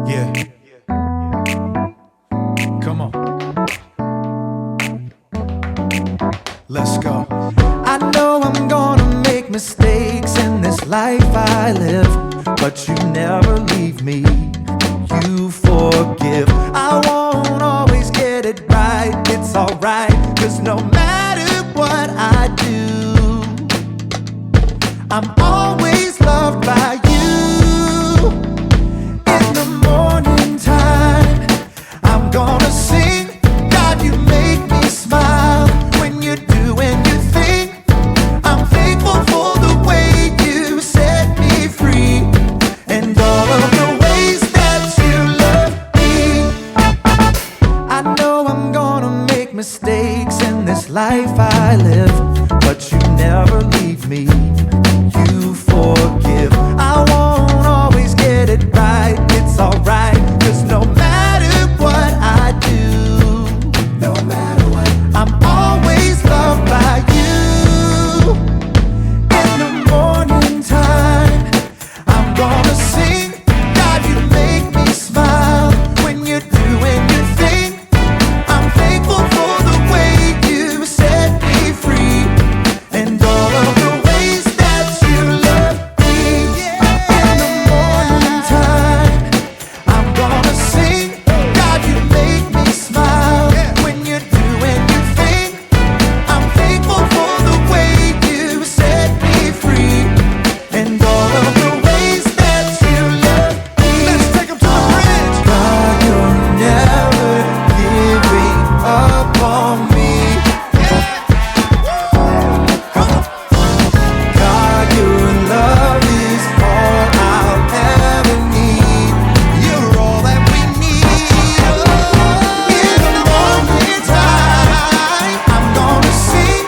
Yeah. Come on. Let's go. I know I'm gonna make mistakes in this life I live, but you never leave me. You forgive. I won't always get it right. It's alright, 'cause no matter what I do, I'm always loved by you. In the morning time, I'm gonna sing. God, you make me smile when you do and you think. I'm thankful for the way you set me free, and all of the ways that you love me. I know I'm gonna make mistakes in this life I live, but you never leave me. You forgive. I won't always get it right. It's alright, 'cause no matter what I do, no matter what, I'm always loved by you. In the morning time, I'm gonna sing. God, you make me smile when you do and you think. I'm thankful for the way you set me free, and all of the ways that you love me. In the morning time, I'm gonna sing. God, you make me smile when you do and you think. I'm thankful for the way you set me free, and all of the ways that you love me. Let's take 'em to the bridge. God, you're never giving up on me. God, your love is all I'll ever need. You're all that we need. In the morning time, I'm gonna sing.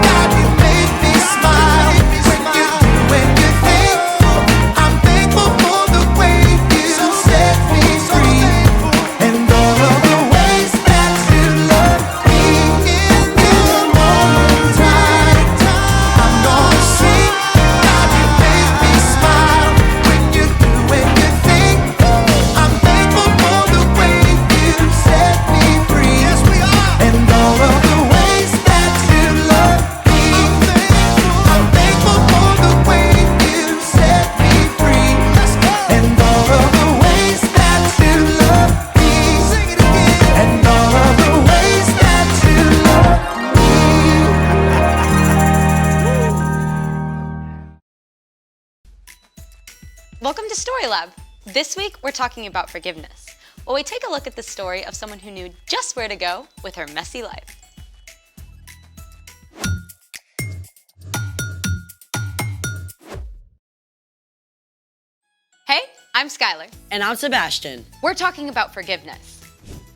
God, you make me smile when you do and you think. I'm thankful for the way you set me free, and all of the ways that you love me. In the morning time, I'm gonna sing. God, you make me smile when you do and you think. I'm thankful for the way you set me free. Yes, we are. And all of the ways that you love me. I'm thankful for the way you set me free. And all of the ways that you love me. Sing it again. And all of the ways that you love me. Welcome to Story Lab. This week, we're talking about forgiveness. While we take a look at the story of someone who knew just where to go with her messy life. Hey, I'm Skylar. And I'm Sebastian. We're talking about forgiveness,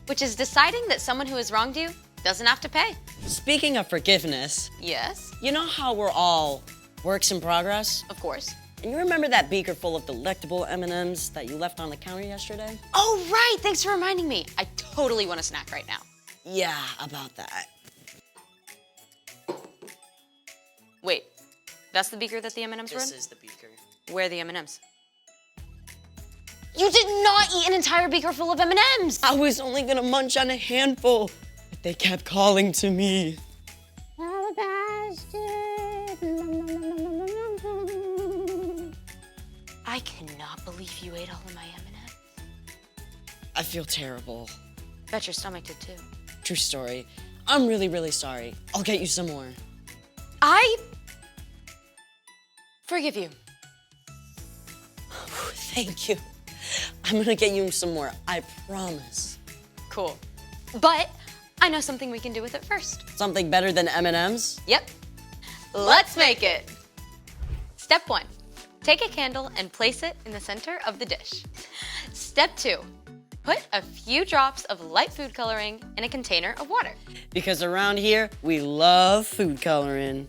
which is deciding that someone who has wronged you doesn't have to pay. Speaking of forgiveness, Yes, you know how we're all works in progress? of course. And you remember that beaker full of delectable M&Ms that you left on the counter yesterday? Oh, right, thanks for reminding me. I totally want a snack right now. Yeah, about that. Wait, that's the beaker that the M&Ms were in? This is the beaker. Where are the M&Ms? You did not eat an entire beaker full of M&Ms! I was only gonna munch on a handful, but they kept calling to me. I cannot believe you ate all of my M&Ms. I feel terrible. Bet your stomach did too. True story. I'm really, really sorry. I'll get you some more. I forgive you. Thank you. I'm gonna get you some more, I promise. Cool. But I know something we can do with it first. Something better than M&Ms? Yep. Let's make it. Step 1. Take a candle and place it in the center of the dish. Step 2. Put a few drops of light food coloring in a container of water. Because around here, we love food coloring.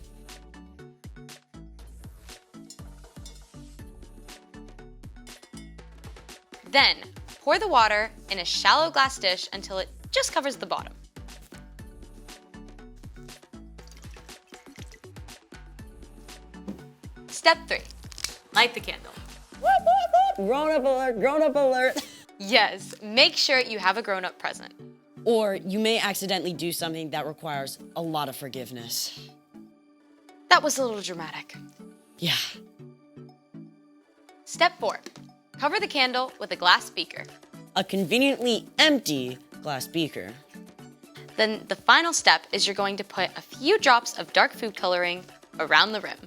Then, pour the water in a shallow glass dish until it just covers the bottom. Step 3. Light the candle. Grown up alert, grown up alert. Yes, make sure you have a grown-up present. Or you may accidentally do something that requires a lot of forgiveness. That was a little dramatic. Yeah. Step 4, cover the candle with a glass beaker. A conveniently empty glass beaker. Then the final step is you're going to put a few drops of dark food coloring around the rim.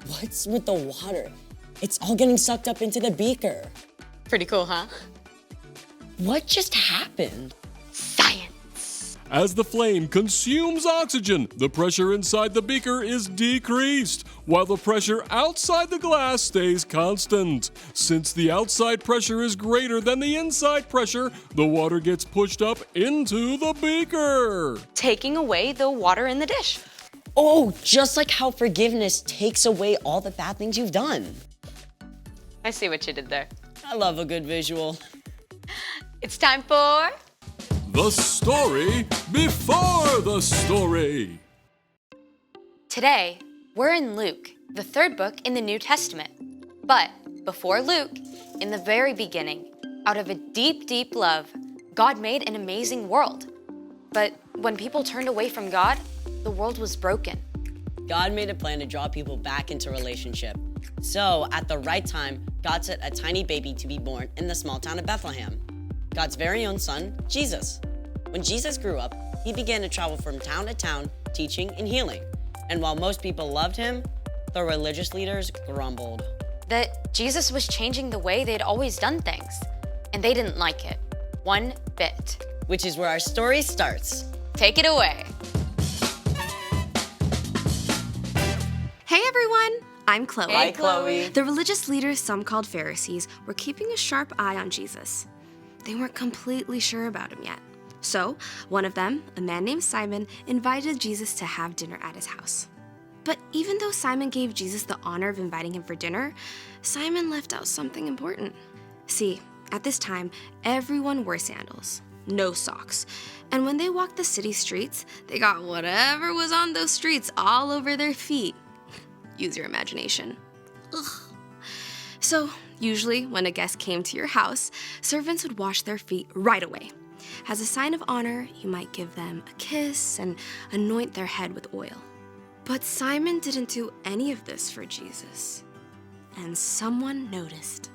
What's with the water? It's all getting sucked up into the beaker. Pretty cool, huh? What just happened? Science! As the flame consumes oxygen, the pressure inside the beaker is decreased, while the pressure outside the glass stays constant. Since the outside pressure is greater than the inside pressure, the water gets pushed up into the beaker. Taking away the water in the dish. Oh, just like how forgiveness takes away all the bad things you've done. I see what you did there. I love a good visual. It's time for... The story before the story. Today, we're in Luke, the 3rd book in the New Testament. But before Luke, in the very beginning, out of a deep, deep love, God made an amazing world. But when people turned away from God, the world was broken. God made a plan to draw people back into relationship. So, at the right time, God sent a tiny baby to be born in the small town of Bethlehem. God's very own son, Jesus. When Jesus grew up, he began to travel from town to town, teaching and healing. And while most people loved him, the religious leaders grumbled. That Jesus was changing the way they'd always done things. And they didn't like it. One bit. Which is where our story starts. Take it away. Hey everyone, I'm Chloe. Hey, Chloe. The religious leaders, some called Pharisees, were keeping a sharp eye on Jesus. They weren't completely sure about him yet. So, one of them, a man named Simon, invited Jesus to have dinner at his house. But even though Simon gave Jesus the honor of inviting him for dinner, Simon left out something important. See, at this time, everyone wore sandals, no socks. And when they walked the city streets, they got whatever was on those streets all over their feet. Use your imagination. Ugh. So, usually when a guest came to your house, servants would wash their feet right away. As a sign of honor, you might give them a kiss and anoint their head with oil. But Simon didn't do any of this for Jesus. And someone noticed.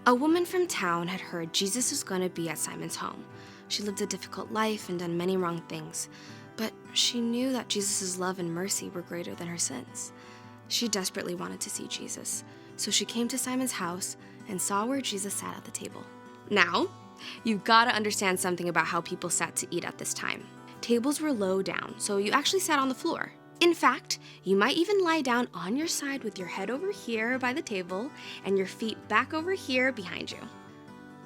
A woman from town had heard Jesus was going to be at Simon's home. She lived a difficult life and done many wrong things, but she knew that Jesus' love and mercy were greater than her sins. She desperately wanted to see Jesus, so she came to Simon's house and saw where Jesus sat at the table. Now, you've got to understand something about how people sat to eat at this time. Tables were low down, so you actually sat on the floor. In fact, you might even lie down on your side with your head over here by the table and your feet back over here behind you.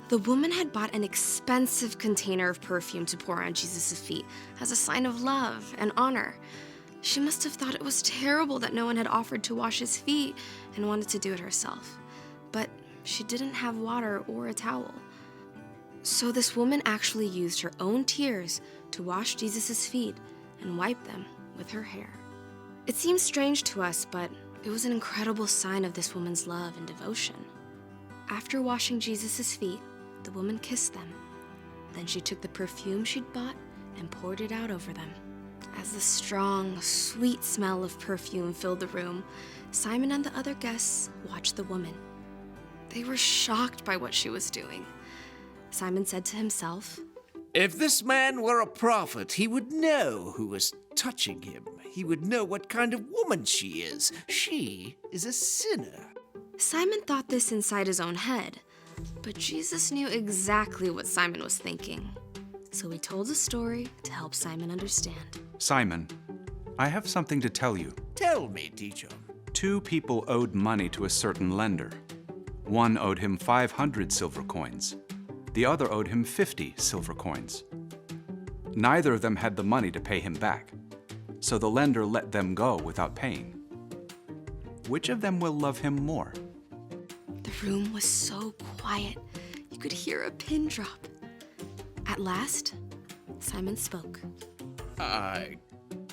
The woman had bought an expensive container of perfume to pour on Jesus' feet as a sign of love and honor. She must have thought it was terrible that no one had offered to wash his feet and wanted to do it herself. But she didn't have water or a towel. So this woman actually used her own tears to wash Jesus' feet and wipe them with her hair. It seems strange to us, but it was an incredible sign of this woman's love and devotion. After washing Jesus' feet, the woman kissed them. Then she took the perfume she'd bought and poured it out over them. As the strong, sweet smell of perfume filled the room, Simon and the other guests watched the woman. They were shocked by what she was doing. Simon said to himself, "If this man were a prophet, he would know who was touching him. He would know what kind of woman she is. She is a sinner." Simon thought this inside his own head, but Jesus knew exactly what Simon was thinking. So he told a story to help Simon understand. Simon, I have something to tell you. Tell me, teacher. 2 people owed money to a certain lender. One owed him 500 silver coins. The other owed him 50 silver coins. Neither of them had the money to pay him back, so the lender let them go without paying. Which of them will love him more? The room was so quiet, you could hear a pin drop. At last, Simon spoke. I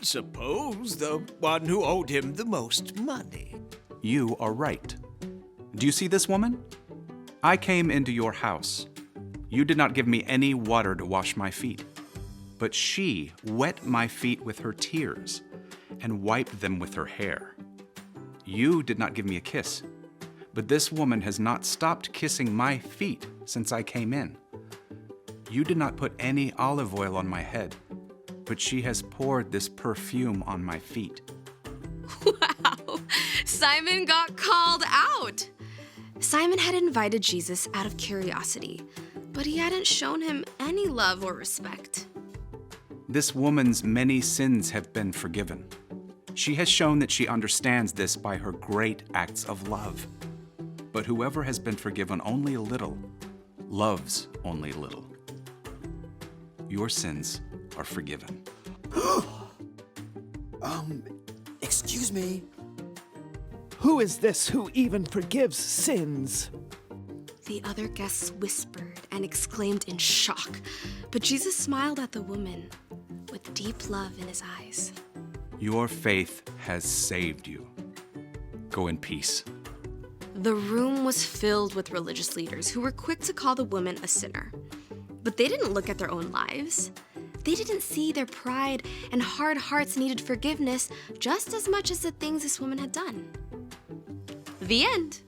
suppose the one who owed him the most money. You are right. Do you see this woman? I came into your house. You did not give me any water to wash my feet, but she wet my feet with her tears and wiped them with her hair. You did not give me a kiss, but this woman has not stopped kissing my feet since I came in. You did not put any olive oil on my head, but she has poured this perfume on my feet. Wow! Simon got called out! Simon had invited Jesus out of curiosity, but he hadn't shown him any love or respect. This woman's many sins have been forgiven. She has shown that she understands this by her great acts of love. But whoever has been forgiven only a little, loves only a little. Your sins are forgiven. Excuse me. Who is this who even forgives sins? The other guests whispered and exclaimed in shock, but Jesus smiled at the woman with deep love in his eyes. Your faith has saved you. Go in peace. The room was filled with religious leaders who were quick to call the woman a sinner. But they didn't look at their own lives. They didn't see their pride and hard hearts needed forgiveness just as much as the things this woman had done. The end.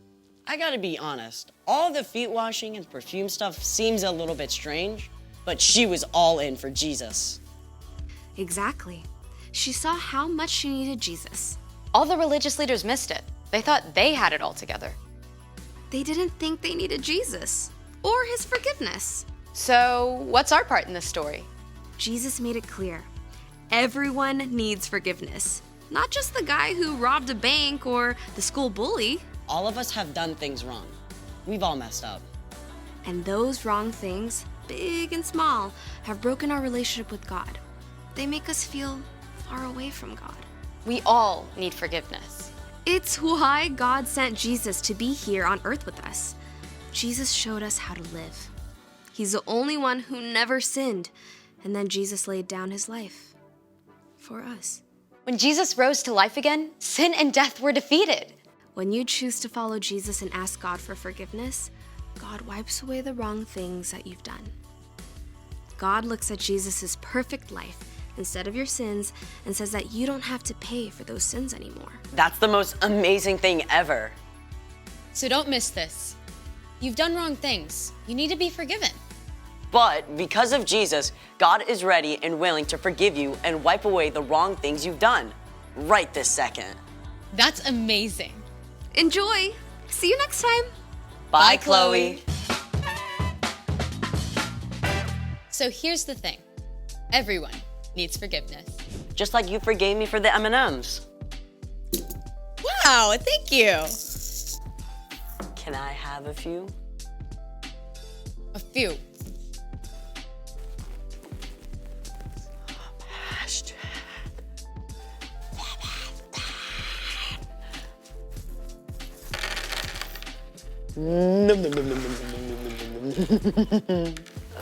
I gotta be honest, all the feet washing and perfume stuff seems a little bit strange, but she was all in for Jesus. Exactly. She saw how much she needed Jesus. All the religious leaders missed it. They thought they had it all together. They didn't think they needed Jesus or his forgiveness. So, what's our part in this story? Jesus made it clear. Everyone needs forgiveness. Not just the guy who robbed a bank or the school bully. All of us have done things wrong. We've all messed up. And those wrong things, big and small, have broken our relationship with God. They make us feel far away from God. We all need forgiveness. It's why God sent Jesus to be here on earth with us. Jesus showed us how to live. He's the only one who never sinned, and then Jesus laid down his life for us. When Jesus rose to life again, sin and death were defeated. When you choose to follow Jesus and ask God for forgiveness, God wipes away the wrong things that you've done. God looks at Jesus' perfect life instead of your sins and says that you don't have to pay for those sins anymore. That's the most amazing thing ever. So don't miss this. You've done wrong things. You need to be forgiven. But because of Jesus, God is ready and willing to forgive you and wipe away the wrong things you've done right this second. That's amazing. Enjoy! See you next time! Bye, Chloe. So here's the thing. Everyone needs forgiveness. Just like you forgave me for the M&Ms. Wow, thank you. Can I have a few? A few.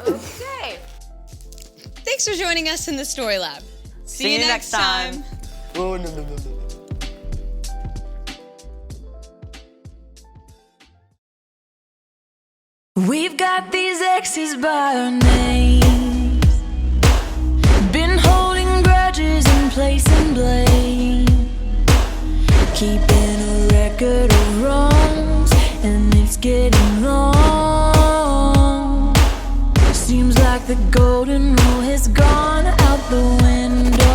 Okay. Thanks for joining us in the Story Lab. See you next time. We've got these exes by our names, been holding grudges and placing blame, keeping a record of wrongs, and it's getting long. Seems like the golden rule has gone out the window.